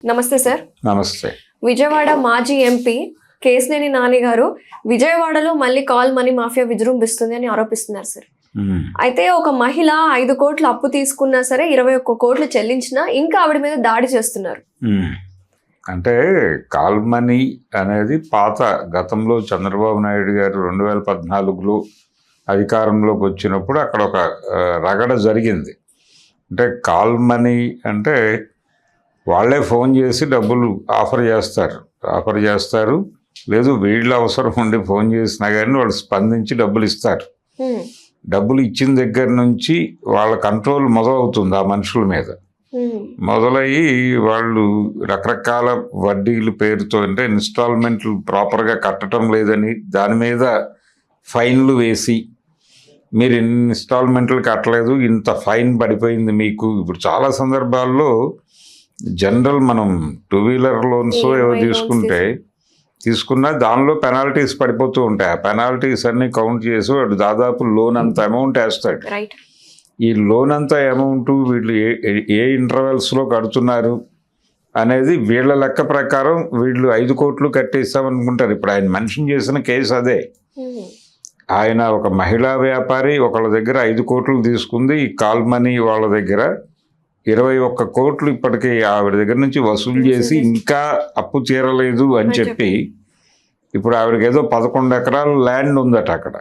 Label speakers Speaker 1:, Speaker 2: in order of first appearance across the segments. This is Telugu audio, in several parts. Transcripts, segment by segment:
Speaker 1: నమస్తే సార్.
Speaker 2: నమస్తే.
Speaker 1: విజయవాడ మాజీ ఎంపీ కేశినేని నాని గారు విజయవాడలో మళ్ళీ కాల్ మనీ మాఫియా విజృంభిస్తుంది అని ఆరోపిస్తున్నారు సార్. అయితే ఒక మహిళ 5 కోట్లు అప్పు తీసుకున్నా సరే 21 కోట్లు చెల్లించినా ఇంకా ఆవిడ మీద దాడి చేస్తున్నారు.
Speaker 2: అంటే కాల్ మనీ అనేది పాత గతంలో చంద్రబాబు నాయుడు గారు 2014లో అధికారంలోకి వచ్చినప్పుడు అక్కడ ఒక రగడ జరిగింది. అంటే కాల్ మనీ అంటే వాళ్ళే ఫోన్ చేసి డబ్బులు ఆఫర్ చేస్తారు, లేదు వీళ్ళ అవసరం ఉండి ఫోన్ చేసినా కానీ వాళ్ళు స్పందించి డబ్బులు ఇస్తారు. డబ్బులు ఇచ్చిన దగ్గర నుంచి వాళ్ళ కంట్రోల్ మొదలవుతుంది ఆ మనుషుల మీద. మొదలయ్యి వాళ్ళు రకరకాల వడ్డీల పేరుతో, అంటే ఇన్స్టాల్మెంట్లు ప్రాపర్గా కట్టడం లేదని దాని మీద ఫైన్లు వేసి, మీరు ఎన్ని ఇన్స్టాల్మెంట్లు కట్టలేదు, ఇంత ఫైన్ పడిపోయింది మీకు. ఇప్పుడు చాలా సందర్భాల్లో జనరల్ మనం 2 వీలర్ లోన్స్ ఏవో తీసుకున్నా దానిలో పెనాల్టీస్ పడిపోతూ ఉంటాయి. ఆ పెనాల్టీస్ అన్ని కౌంట్ చేసి వాడు దాదాపు లోన్ అంత అమౌంట్ వేస్తాడు. ఈ లోన్ అంత అమౌంట్ వీళ్ళు ఏ ఇంటర్వెల్స్లో కడుతున్నారు అనేది వీళ్ళ లెక్క ప్రకారం వీళ్ళు 5 కోట్లు కట్టేస్తామనుకుంటారు. ఇప్పుడు ఆయన మెన్షన్ చేసిన కేసు అదే. ఆయన ఒక మహిళా వ్యాపారి ఒకళ్ళ దగ్గర 5 కోట్లు తీసుకుంది. ఈ కాల్ మనీ వాళ్ళ దగ్గర 21 కోట్లు ఇప్పటికీ ఆవిడ దగ్గర నుంచి వసూలు చేసి ఇంకా అప్పు తీరలేదు అని చెప్పి, ఇప్పుడు ఆవిడకి ఏదో 11 ఎకరాల ల్యాండ్ ఉందట అక్కడ.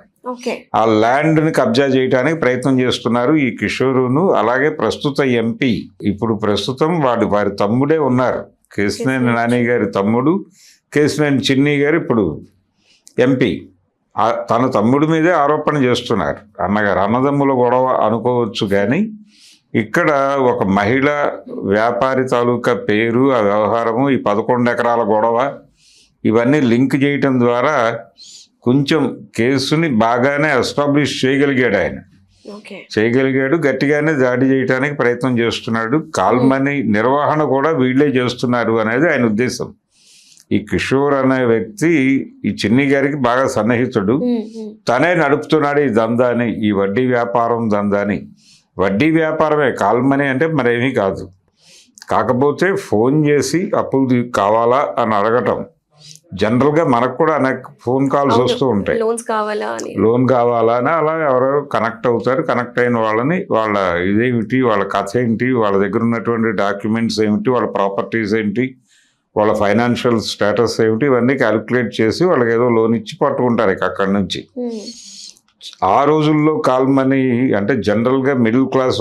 Speaker 2: ఆ ల్యాండ్ని కబ్జా చేయడానికి ప్రయత్నం చేస్తున్నారు ఈ కిషోరును. అలాగే ప్రస్తుత ఎంపీ, ఇప్పుడు ప్రస్తుతం వారి తమ్ముడే ఉన్నారు, కేశినేని నాని గారి తమ్ముడు కేశినేని చిన్ని గారు ఇప్పుడు ఎంపీ. తన తమ్ముడి మీదే ఆరోపణ చేస్తున్నారు. అన్నదమ్ముల గొడవ అనుకోవచ్చు, కానీ ఇక్కడ ఒక మహిళ వ్యాపారి తాలూకా పేరు, ఆ వ్యవహారము, ఈ 11 ఎకరాల గొడవ ఇవన్నీ లింక్ చేయటం ద్వారా కొంచెం కేసుని బాగానే ఎస్టాబ్లిష్ చేయగలిగాడు. గట్టిగానే దాడి చేయడానికి ప్రయత్నం చేస్తున్నాడు. కాల్ మనీ నిర్వహణ కూడా వీళ్ళే చేస్తున్నారు అనేది ఆయన ఉద్దేశం. ఈ కిషోర్ అనే వ్యక్తి ఈ చిన్ని గారికి బాగా సన్నిహితుడు. తనే నడుపుతున్నాడు ఈ దందాని, ఈ వడ్డీ వ్యాపారం దందాని. వడ్డీ వ్యాపారమే కాల్ మనీ అంటే మరేమీ కాదు. కాకపోతే ఫోన్ చేసి అప్పులు కావాలా అని అడగటం. జనరల్గా మనకు కూడా అనేక ఫోన్ కాల్స్ వస్తూ ఉంటాయి, లోన్ కావాలా అని. అలా ఎవరో కనెక్ట్ అవుతారు. కనెక్ట్ అయిన వాళ్ళని వాళ్ళ ఇదేమిటి, వాళ్ళ కథ ఏంటి, వాళ్ళ దగ్గర ఉన్నటువంటి డాక్యుమెంట్స్ ఏమిటి, వాళ్ళ ప్రాపర్టీస్ ఏంటి, వాళ్ళ ఫైనాన్షియల్ స్టేటస్ ఏమిటి, ఇవన్నీ క్యాలిక్యులేట్ చేసి వాళ్ళకి ఏదో లోన్ ఇచ్చి పట్టుకుంటారు ఇక అక్కడి నుంచి. ఆ రోజుల్లో కాల్ మనీ అంటే జనరల్గా మిడిల్ క్లాస్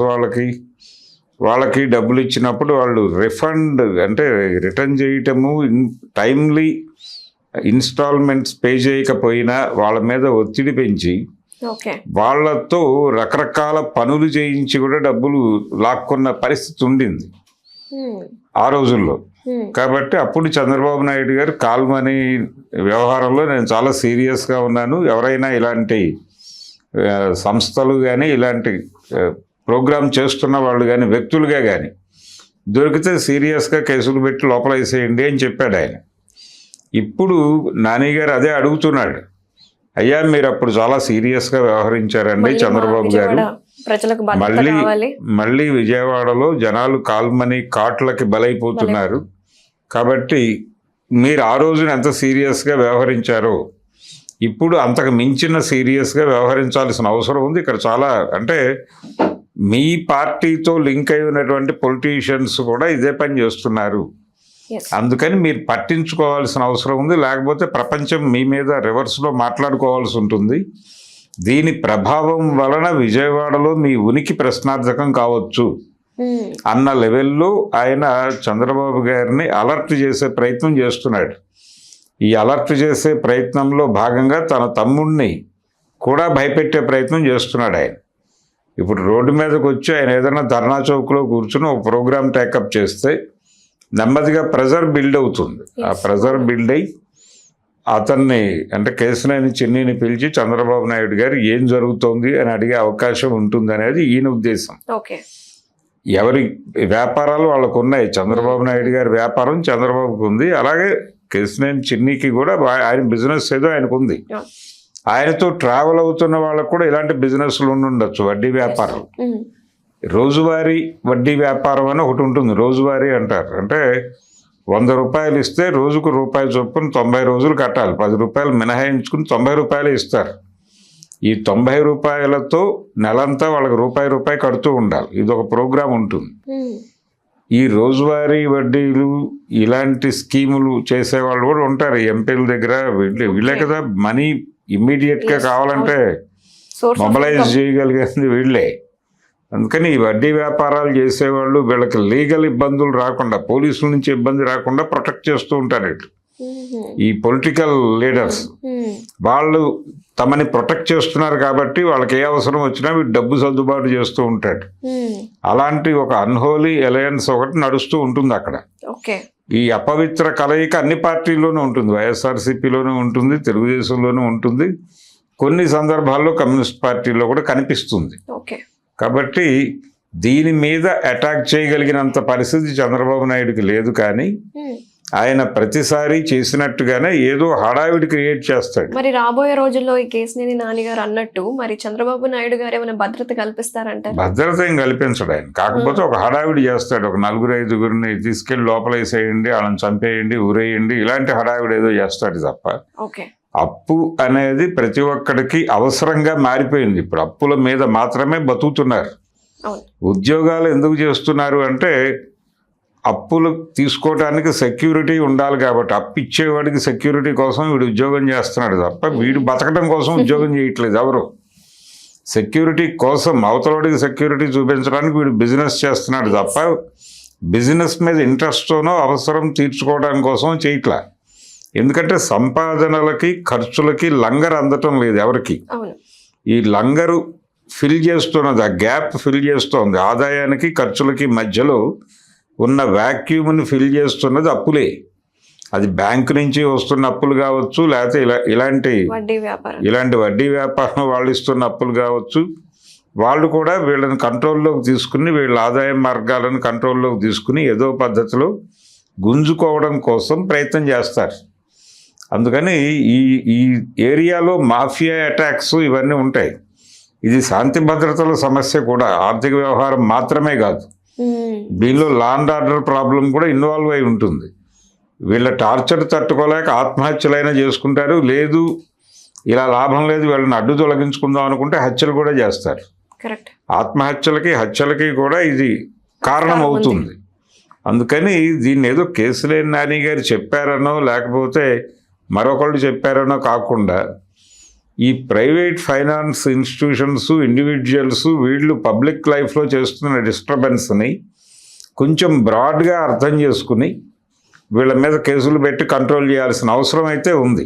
Speaker 2: వాళ్ళకి డబ్బులు ఇచ్చినప్పుడు వాళ్ళు రిఫండ్ అంటే రిటర్న్ చేయటము, టైమ్లీ ఇన్స్టాల్మెంట్స్ పే చేయకపోయినా వాళ్ళ మీద ఒత్తిడి పెంచి వాళ్ళతో రకరకాల పనులు చేయించి కూడా డబ్బులు లాక్కున్న పరిస్థితి ఉండింది ఆ రోజుల్లో. కాబట్టి అప్పుడు చంద్రబాబు నాయుడు గారు కాల్ మనీ వ్యవహారంలో నేను చాలా సీరియస్గా ఉన్నాను, ఎవరైనా ఇలాంటి సంస్థలు కానీ ఇలాంటి ప్రోగ్రామ్ చేస్తున్న వాళ్ళు కానీ వ్యక్తులుగా కానీ దొరికితే సీరియస్గా కేసులు పెట్టి లోపల వేసేయండి అని చెప్పాడు ఆయన. ఇప్పుడు నాని గారు అదే అడుగుతున్నాడు. అయ్యా మీరు అప్పుడు చాలా సీరియస్గా వ్యవహరించారండి చంద్రబాబు గారు, మళ్ళీ విజయవాడలో జనాలు కాల్ మనీ కాట్లకి బలైపోతున్నారు, కాబట్టి మీరు ఆ రోజున ఎంత సీరియస్గా వ్యవహరించారో ఇప్పుడు అంతకు మించిన సీరియస్గా వ్యవహరించాల్సిన అవసరం ఉంది. ఇక్కడ చాలా అంటే మీ పార్టీతో లింక్ అయి ఉన్నటువంటి పొలిటీషియన్స్ కూడా ఇదే పని చేస్తున్నారు, అందుకని మీరు పట్టించుకోవాల్సిన అవసరం ఉంది. లేకపోతే ప్రపంచం మీ మీద రివర్స్లో మాట్లాడుకోవాల్సి ఉంటుంది. దీని ప్రభావం వలన విజయవాడలో మీ ఉనికి ప్రశ్నార్థకం కావచ్చు అన్న లెవెల్లో ఆయన చంద్రబాబు గారిని అలర్ట్ చేసే ప్రయత్నం చేస్తున్నాడు. ఈ అలర్ట్ చేసే ప్రయత్నంలో భాగంగా తన తమ్ముడిని కూడా భయపెట్టే ప్రయత్నం చేస్తున్నాడు ఆయన. ఇప్పుడు రోడ్డు మీదకి వచ్చి ఆయన ఏదైనా ధర్నా చౌక్లో కూర్చుని ఒక ప్రోగ్రామ్ టేకప్ చేస్తే నెమ్మదిగా ప్రెజర్ బిల్డ్ అవుతుంది. ఆ ప్రెజర్ బిల్డ్ అయ్యి అతన్ని అంటే కేశినేని చిన్నిని పిలిచి చంద్రబాబు నాయుడు గారు ఏం జరుగుతోంది అని అడిగే అవకాశం ఉంటుంది అనేది ఈయన ఉద్దేశం. ఎవరి వ్యాపారాలు వాళ్ళకు ఉన్నాయి. చంద్రబాబు నాయుడు గారి వ్యాపారం చంద్రబాబుకు ఉంది, అలాగే కేశినేని చిన్నికి కూడా ఆయన బిజినెస్ ఏదో ఆయనకు ఉంది. ఆయనతో ట్రావెల్ అవుతున్న వాళ్ళకు కూడా ఇలాంటి బిజినెస్లు ఉండొచ్చు, వడ్డీ వ్యాపారం. రోజువారీ వడ్డీ వ్యాపారం అని ఒకటి ఉంటుంది. రోజువారీ అంటారు, అంటే 100 రూపాయలు ఇస్తే రోజుకు రూపాయి చొప్పున 90 రోజులు కట్టాలి. 10 రూపాయలు మినహాయించుకుని 90 రూపాయలు ఇస్తారు. ఈ 90 రూపాయలతో నెలంతా వాళ్ళకి రూపాయి కడుతూ ఉండాలి. ఇది ఒక ప్రోగ్రాం ఉంటుంది. ఈ రోజువారీ వడ్డీలు ఇలాంటి స్కీములు చేసేవాళ్ళు కూడా ఉంటారు ఎంపీల దగ్గర. వీళ్ళే కదా మనీ ఇమ్మీడియట్గా కావాలంటే మొబలైజ్ చేయగలిగేది వీళ్ళే. అందుకని ఈ వడ్డీ వ్యాపారాలు చేసేవాళ్ళు వీళ్ళకి లీగల్ ఇబ్బందులు రాకుండా, పోలీసుల నుంచి ఇబ్బంది రాకుండా ప్రొటెక్ట్ చేస్తూ ఉంటారు. ఈ పొలిటికల్ లీడర్స్ వాళ్ళు తమని ప్రొటెక్ట్ చేస్తున్నారు కాబట్టి వాళ్ళకి ఏ అవసరం వచ్చినా వీడు డబ్బు సర్దుబాటు చేస్తూ ఉంటాడు. అలాంటి ఒక అన్హోలీ అలయన్స్ ఒకటి నడుస్తూ ఉంటుంది అక్కడ. ఈ అపవిత్ర కలయిక అన్ని పార్టీల్లోనూ ఉంటుంది. వైఎస్ఆర్సీపీలోనూ ఉంటుంది, తెలుగుదేశంలోనూ ఉంటుంది, కొన్ని సందర్భాల్లో కమ్యూనిస్ట్ పార్టీలో కూడా కనిపిస్తుంది. కాబట్టి దీని మీద అటాక్ చేయగలిగినంత పరిస్థితి చంద్రబాబు నాయుడుకి లేదు. కానీ ఆయన ప్రతిసారి చేసినట్టుగానే ఏదో హడావిడి క్రియేట్ చేస్తాడు.
Speaker 1: మరి రాబోయే రోజుల్లో ఈ కేసినేని నాని గారు అన్నట్టు మరి చంద్రబాబు నాయుడు గారు ఏమైనా భద్రత కల్పిస్తారంటే?
Speaker 2: భద్రత ఏం కల్పించడు ఆయన. కాకపోతే ఒక హడావిడి చేస్తాడు. ఒక 4-5 తీసుకెళ్లి లోపలేసేయండి, వాళ్ళని చంపేయండి, ఊరేయండి, ఇలాంటి హడావిడి ఏదో చేస్తాడు తప్ప. అప్పు అనేది ప్రతి ఒక్కడికి అవసరంగా మారిపోయింది. ఇప్పుడు అప్పుల మీద మాత్రమే బతుకుతున్నారు. ఉద్యోగాలు ఎందుకు చేస్తున్నారు అంటే అప్పులు తీసుకోవడానికి సెక్యూరిటీ ఉండాలి కాబట్టి. అప్పు ఇచ్చేవాడికి సెక్యూరిటీ కోసం వీడు ఉద్యోగం చేస్తున్నాడు తప్ప వీడు బతకడం కోసం ఉద్యోగం చేయట్లేదు ఎవరు. సెక్యూరిటీ కోసం, అవతలవాడికి సెక్యూరిటీ చూపించడానికి వీడు బిజినెస్ చేస్తున్నాడు తప్ప బిజినెస్ మీద ఇంట్రెస్ట్తోనో అవసరం తీర్చుకోవడం కోసం చేయట్లా. ఎందుకంటే సంపాదనలకి ఖర్చులకి లంగర్ అందటం లేదు ఎవరికి. ఈ లంగరు ఫిల్ చేస్తున్నది, ఆ గ్యాప్ ఫిల్ చేస్తోంది. ఆదాయానికి ఖర్చులకి మధ్యలో ఉన్న వ్యాక్యూమ్ని ఫిల్ చేస్తున్నది అప్పులే. అది బ్యాంకు నుంచి వస్తున్న అప్పులు కావచ్చు, లేకపోతే ఇలాంటి వడ్డీ వ్యాపారం వాళ్ళు ఇస్తున్న అప్పులు కావచ్చు. వాళ్ళు కూడా వీళ్ళని కంట్రోల్లోకి తీసుకుని, వీళ్ళ ఆదాయ మార్గాలను కంట్రోల్లోకి తీసుకుని ఏదో పద్ధతిలో గుంజుకోవడం కోసం ప్రయత్నం చేస్తారు. అందుకని ఈ ఏరియాలో మాఫియా అటాక్స్ ఇవన్నీ ఉంటాయి. ఇది శాంతి భద్రతల సమస్య కూడా, ఆర్థిక వ్యవహారం మాత్రమే కాదు. దీనిలో లా అండ్ ఆర్డర్ ప్రాబ్లం కూడా ఇన్వాల్వ్ అయి ఉంటుంది. వీళ్ళ టార్చర్ తట్టుకోలేక ఆత్మహత్యలైనా చేసుకుంటారు. లేదు ఇలా లాభం లేదు వీళ్ళని అడ్డు తొలగించుకుందాం అనుకుంటే హత్యలు కూడా చేస్తారు. ఆత్మహత్యలకి హత్యలకి కూడా ఇది కారణం అవుతుంది. అందుకని దీన్ని ఏదో కేసినేని నాని గారు చెప్పారనో లేకపోతే మరొకళ్ళు చెప్పారనో కాకుండా ఈ ప్రైవేట్ ఫైనాన్స్ ఇన్స్టిట్యూషన్స్, ఇండివిజువల్స్ వీళ్ళు పబ్లిక్ లైఫ్లో చేస్తున్న డిస్టర్బెన్స్ని కొంచెం బ్రాడ్గా అర్థం చేసుకుని వీళ్ళ మీద కేసులు పెట్టి కంట్రోల్ చేయాల్సిన అవసరం అయితే ఉంది.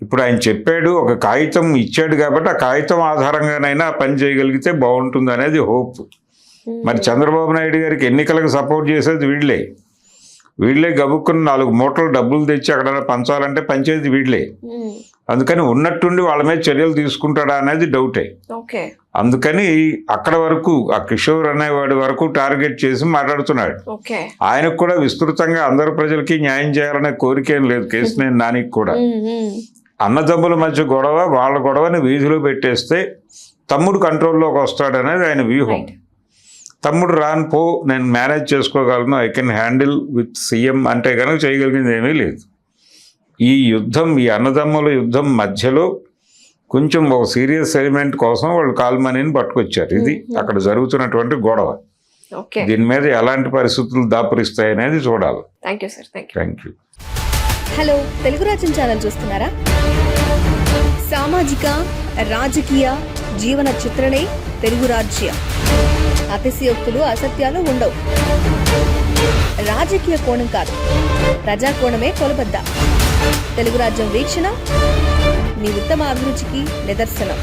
Speaker 2: ఇప్పుడు ఆయన చెప్పాడు, ఒక కాగితం ఇచ్చాడు కాబట్టి ఆ కాగితం ఆధారంగానైనా పని చేయగలిగితే బాగుంటుంది అనేది హోప్. మరి చంద్రబాబు నాయుడు గారికి ఎన్నికలకు సపోర్ట్ చేసేది వీళ్ళే గబుక్కుని 4 మూటలు డబ్బులు తెచ్చి అక్కడ పంచాలంటే పంచేది వీళ్ళే. అందుకని ఉన్నట్టుండి వాళ్ళ మీద చర్యలు తీసుకుంటాడా అనేది డౌటే. అందుకని అక్కడ వరకు ఆ కిషోర్ అనేవాడి వరకు టార్గెట్ చేసి మాట్లాడుతున్నాడు. ఆయనకు కూడా విస్తృతంగా అందరు ప్రజలకి న్యాయం చేయాలనే కోరిక ఏం లేదు కేసినేని నానికి కూడా. అన్నదమ్ముల మధ్య గొడవ, వాళ్ళ గొడవని వీధిలో పెట్టేస్తే తమ్ముడు కంట్రోల్లోకి వస్తాడనేది ఆయన వ్యూహం. తమ్ముడు రాను పో, నేను మేనేజ్ చేసుకోగలను, I can handle with CM అంటే కనుక చేయగలిగింది ఏమీ లేదు. ఈ యుద్ధం, ఈ అన్నదమ్ముల యుద్ధం మధ్యలో కొంచెం ఒక సీరియస్ ఎలిమెంట్ కోసం వాళ్ళు కాల్మనీని పట్టుకొచ్చారు. ఇది అక్కడ జరుగుతున్నటువంటి గొడవ. దీని మీద ఎలాంటి పరిస్థితులు దాపురిస్తాయి అనేది చూడాలి. Thank you.
Speaker 3: హలో, తెలుగు రాజ్యం ఛానల్ చూస్తున్నారా? సామాజిక, రాజకీయ, జీవన చిత్రణే తెలుగు రాజ్యం. అతిశయోక్తులు, అసత్యాలు ఉండవు. రాజకీయ కోణం కాదు, ప్రజా కోణమే కొలబద్ద. తెలుగు రాజ్యం వీక్షణ మీ ఉత్తమ అభిరుచికి నిదర్శనం.